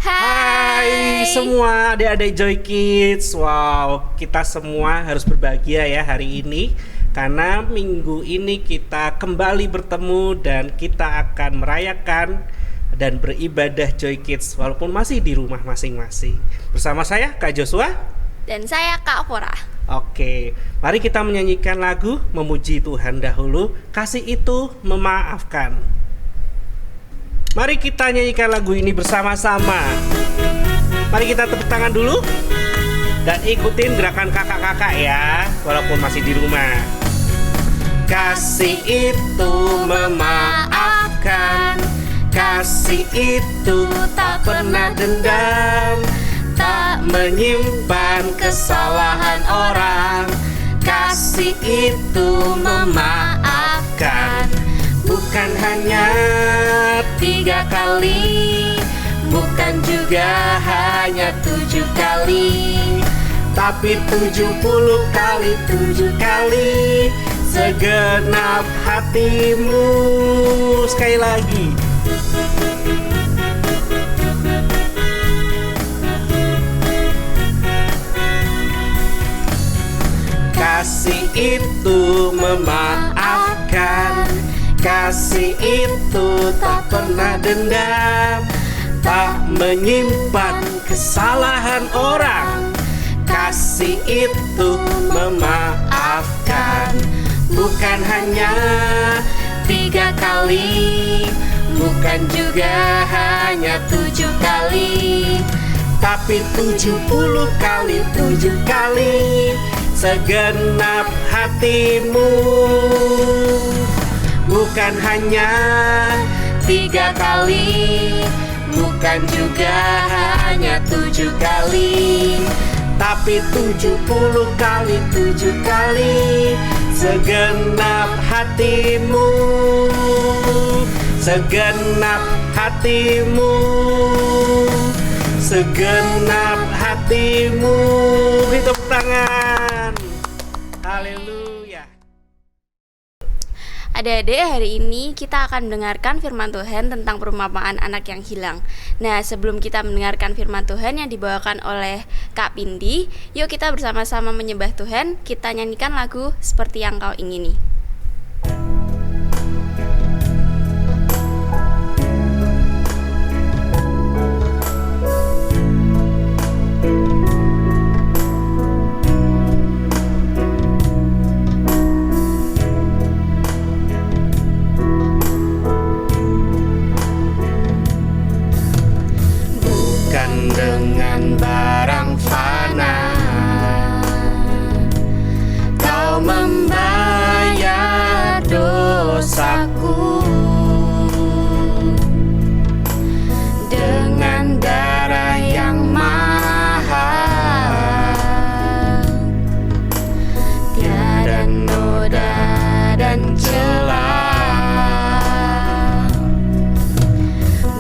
Hai Hai. semua adik-adik Joy Kids. Wow, kita semua harus berbahagia ya hari ini karena minggu ini kita kembali bertemu dan kita akan merayakan dan beribadah Joy Kids walaupun masih di rumah masing-masing. Bersama saya Kak Joshua Dan saya Kak Fora. Oke, mari kita menyanyikan lagu Memuji Tuhan dahulu. Kasih itu memaafkan. Mari kita nyanyikan lagu ini bersama-sama. Mari kita tepuk tangan dulu dan ikutin gerakan kakak-kakak ya, walaupun masih di rumah. Kasih itu memaafkan, kasih itu tak pernah dendam, tak menyimpan kesalahan orang. Kasih itu memaafkan. Bukan hanya 3 kali, bukan juga hanya 7 kali, tapi 70 kali 7 kali segenap hatimu. Sekali lagi. Kasih itu memaafkan, kasih itu tak pernah dendam, tak menyimpan kesalahan orang. Kasih itu memaafkan. Bukan hanya 3 kali, bukan juga hanya 7 kali, tapi 70 kali 7 kali segenap hatimu. Bukan hanya 3 kali, bukan juga hanya 7 kali, tapi 70 kali 7 kali segenap hatimu. Segenap hatimu, segenap hatimu. Tepuk tangan. Haleluya. Adik-adik, hari ini kita akan mendengarkan firman Tuhan tentang perumpamaan anak yang hilang. Nah, sebelum kita mendengarkan firman Tuhan yang dibawakan oleh Kak Pindi, yuk kita bersama-sama menyembah Tuhan. Kita nyanyikan lagu Seperti Yang Kau Ingini. Dengan barang fana Kau membayar dosaku, dengan darah yang mahal, tiada noda dan celah.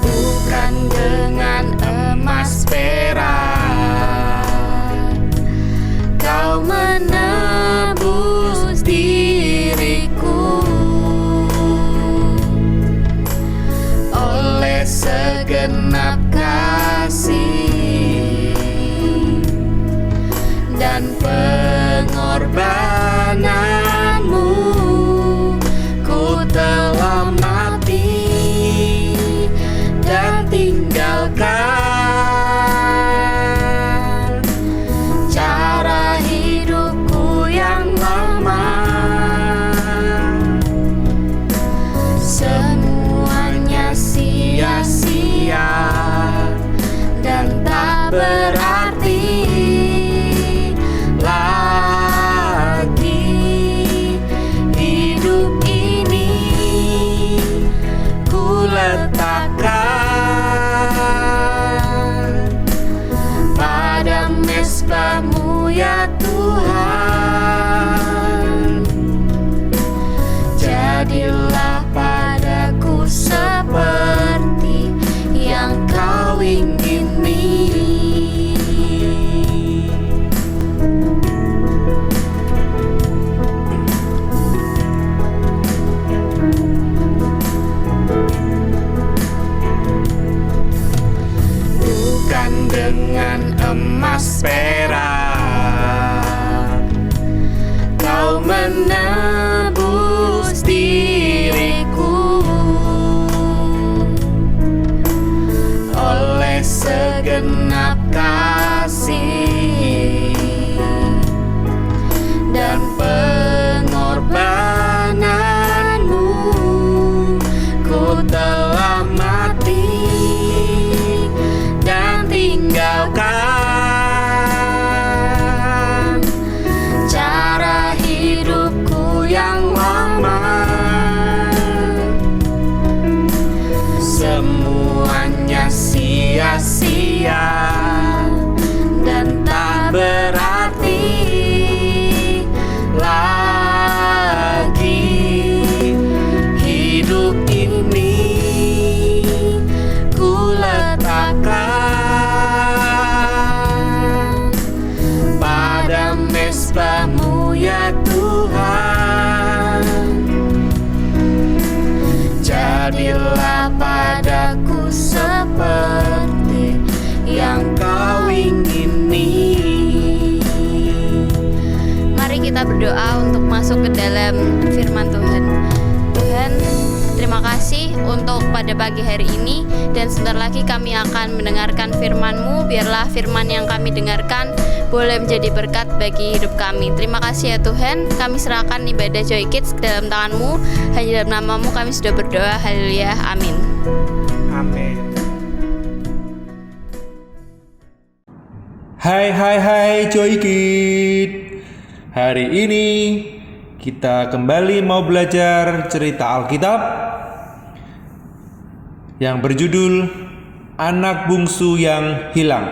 Bukan dengan emas perak Kau menebus diriku, oleh segenap kasih dan pengorbananmu. Ku telah mati dan tinggalkan cara hidupku yang lama. Semuanya sia-sia dan tak berarti lagi. dengan emas perak. Kau menebus diriku oleh segenap kasih dan pengorbananmu. Ku telah mati dan tinggalkan cara hidupku yang lama. Semuanya sia-sia dan tak berarti lagi. Hidup ini ku letakkan pada mezbah-Mu ya Tuhan. Jadilah padaku seperti yang Kau ingini. Mari kita berdoa untuk masuk ke dalam firman Tuhan. Tuhan, terima kasih untuk pada pagi hari ini, dan sebentar lagi kami akan mendengarkan firman-Mu. Biarlah firman yang kami dengarkan boleh menjadi berkat bagi hidup kami. Terima kasih ya Tuhan. Kami serahkan ibadah Joy Kids ke dalam tangan-Mu. Hanya dalam nama-Mu kami sudah berdoa. Haleluya. Amin. Amin. Hai Joy Kid. Hari ini kita kembali mau belajar cerita Alkitab yang berjudul Anak Bungsu yang Hilang.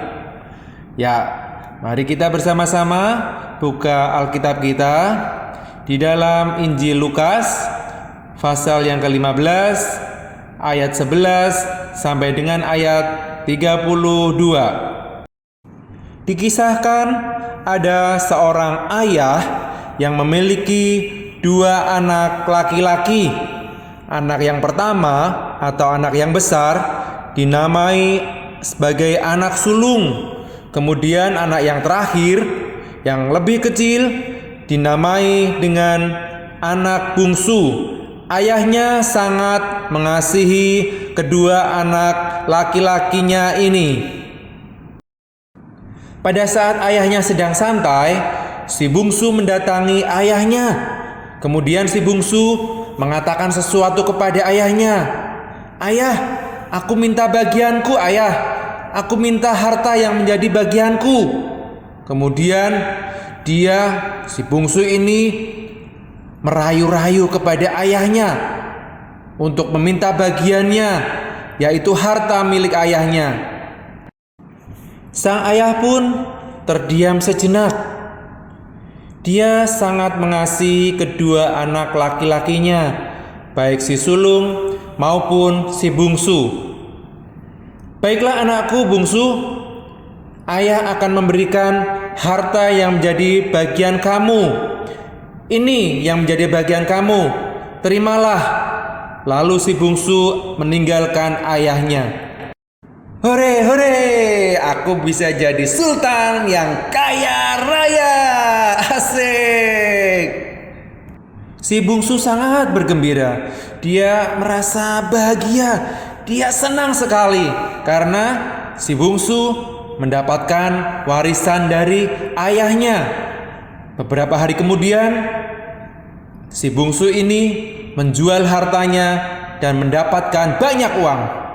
Ya, mari kita bersama-sama buka Alkitab kita di dalam Injil Lukas pasal yang ke-15 ayat 11 sampai dengan ayat 32. Dikisahkan ada seorang ayah yang memiliki 2 anak laki-laki. Anak yang pertama atau anak yang besar dinamai sebagai anak sulung. Kemudian anak yang terakhir yang lebih kecil dinamai dengan anak bungsu. Ayahnya sangat mengasihi kedua anak laki-lakinya ini. Pada saat ayahnya sedang santai, si bungsu mendatangi ayahnya. Kemudian si bungsu mengatakan sesuatu kepada ayahnya. "Ayah, aku minta bagianku, ayah. Aku minta harta yang menjadi bagianku." Kemudian si bungsu ini merayu-rayu kepada ayahnya untuk meminta bagiannya, yaitu harta milik ayahnya. Sang ayah pun terdiam sejenak. Dia sangat mengasihi kedua anak laki-lakinya, baik si sulung maupun si bungsu. "Baiklah anakku bungsu, ayah akan memberikan harta yang menjadi bagian kamu. Ini yang menjadi bagian kamu, terimalah." Lalu si bungsu meninggalkan ayahnya. "Hore, hore, aku bisa jadi sultan yang kaya raya. Asik." Si bungsu sangat bergembira. Dia merasa bahagia. Dia senang sekali karena si bungsu mendapatkan warisan dari ayahnya. Beberapa hari kemudian, si bungsu ini menjual hartanya dan mendapatkan banyak uang.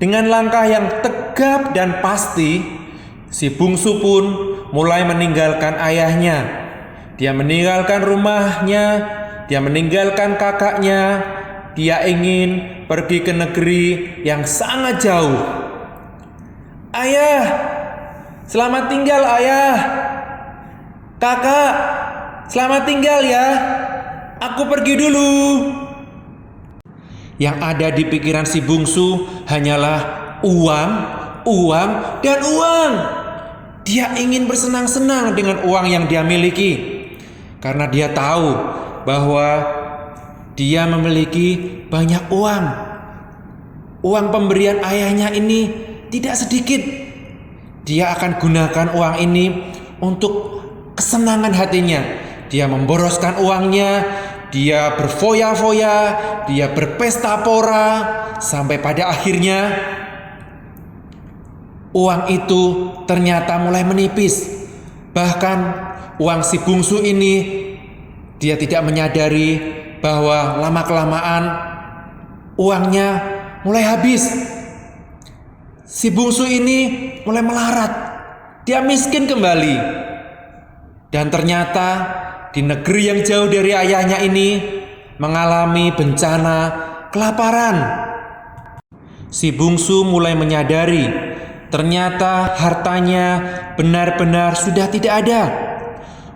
Dengan langkah yang tegap dan pasti, si bungsu pun mulai meninggalkan ayahnya. Dia meninggalkan rumahnya, dia meninggalkan kakaknya. Dia ingin pergi ke negeri yang sangat jauh. "Ayah, selamat tinggal ayah. Kakak, selamat tinggal ya. Aku pergi dulu." Yang ada di pikiran si bungsu hanyalah uang, uang, dan uang. Dia ingin bersenang-senang dengan uang yang dia miliki, karena dia tahu bahwa dia memiliki banyak uang. Uang pemberian ayahnya ini tidak sedikit. dia akan gunakan uang ini untuk kesenangan hatinya. Dia memboroskan uangnya, dia berfoya-foya, dia berpesta pora, sampai pada akhirnya uang itu ternyata mulai menipis. Bahkan uang si bungsu ini dia tidak menyadari bahwa lama-kelamaan uangnya mulai habis. Si bungsu ini mulai melarat, dia miskin kembali. Dan ternyata di negeri yang jauh dari ayahnya ini mengalami bencana kelaparan. Si bungsu mulai menyadari ternyata hartanya benar-benar sudah tidak ada.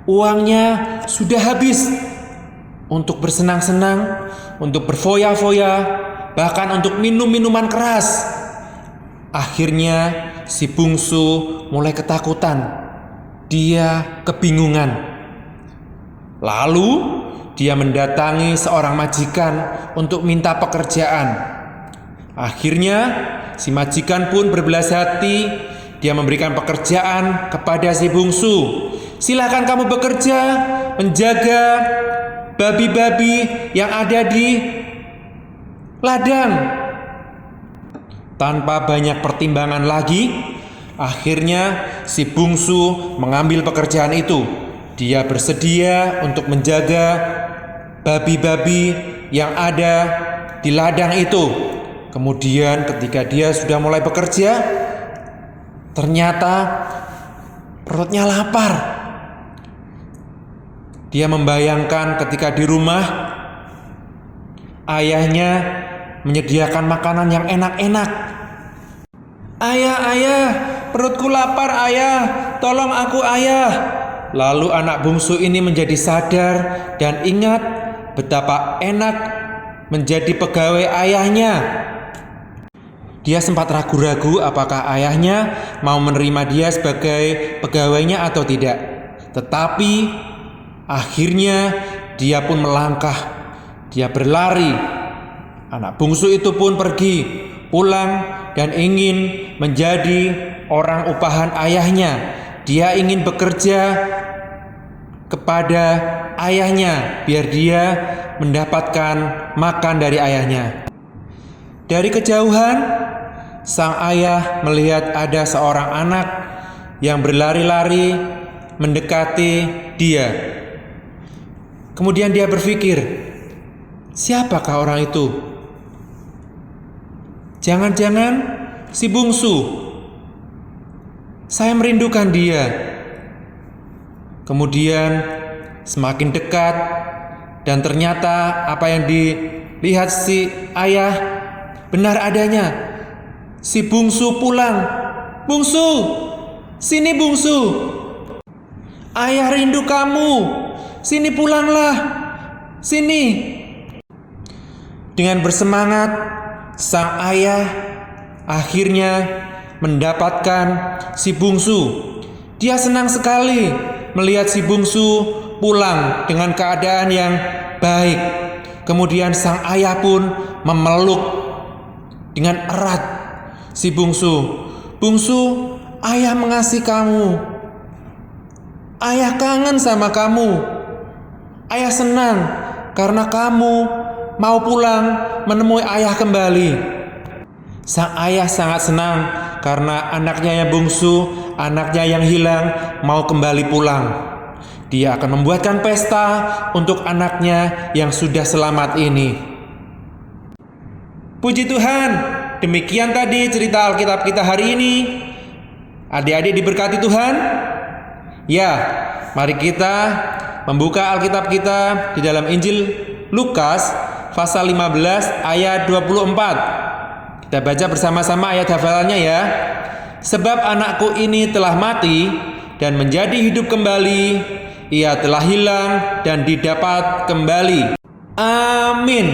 Uangnya sudah habis untuk bersenang-senang, untuk berfoya-foya, bahkan untuk minum minuman keras. Akhirnya si bungsu mulai ketakutan. Dia kebingungan. Lalu dia mendatangi seorang majikan untuk minta pekerjaan. Akhirnya si majikan pun berbelas hati. Dia memberikan pekerjaan kepada si bungsu. Silakan kamu bekerja menjaga babi-babi yang ada di ladang. Tanpa banyak pertimbangan lagi, akhirnya si bungsu mengambil pekerjaan itu. Dia bersedia untuk menjaga babi-babi yang ada di ladang itu. Kemudian ketika dia sudah mulai bekerja, ternyata perutnya lapar. Dia membayangkan ketika di rumah ayahnya menyediakan makanan yang enak-enak. Ayah, perutku lapar ayah, tolong aku ayah. Lalu anak bungsu ini menjadi sadar dan ingat betapa enak menjadi pegawai ayahnya. Dia sempat ragu-ragu apakah ayahnya mau menerima dia sebagai pegawainya atau tidak. Tetapi akhirnya dia pun melangkah, dia berlari. Anak bungsu itu pun pergi, pulang dan ingin menjadi orang upahan ayahnya. Dia ingin bekerja kepada ayahnya biar dia mendapatkan makan dari ayahnya. Dari kejauhan, sang ayah melihat ada seorang anak yang berlari-lari mendekati dia. Kemudian dia berpikir, siapakah orang itu? Jangan-jangan si bungsu. Saya merindukan dia. Kemudian semakin dekat dan ternyata apa yang dilihat si ayah benar adanya. Si bungsu pulang. Bungsu, sini bungsu. Ayah rindu kamu. Sini pulanglah. Sini. Dengan bersemangat, sang ayah akhirnya mendapatkan si bungsu. Dia senang sekali melihat si bungsu pulang dengan keadaan yang baik. Kemudian sang ayah pun memeluk dengan erat si bungsu. Bungsu, ayah mengasihi kamu. Ayah kangen sama kamu. Ayah senang karena kamu mau pulang menemui ayah kembali. Sang ayah sangat senang karena anaknya yang bungsu, anaknya yang hilang mau kembali pulang. Dia akan membuatkan pesta untuk anaknya yang sudah selamat ini. Puji Tuhan, demikian tadi cerita Alkitab kita hari ini. Adik-adik diberkati Tuhan? Ya, mari kita membuka Alkitab kita di dalam Injil Lukas pasal 15 ayat 24. Kita baca bersama-sama ayat hafalannya ya. Sebab anakku ini telah mati dan menjadi hidup kembali, ia telah hilang dan didapat kembali. Amin.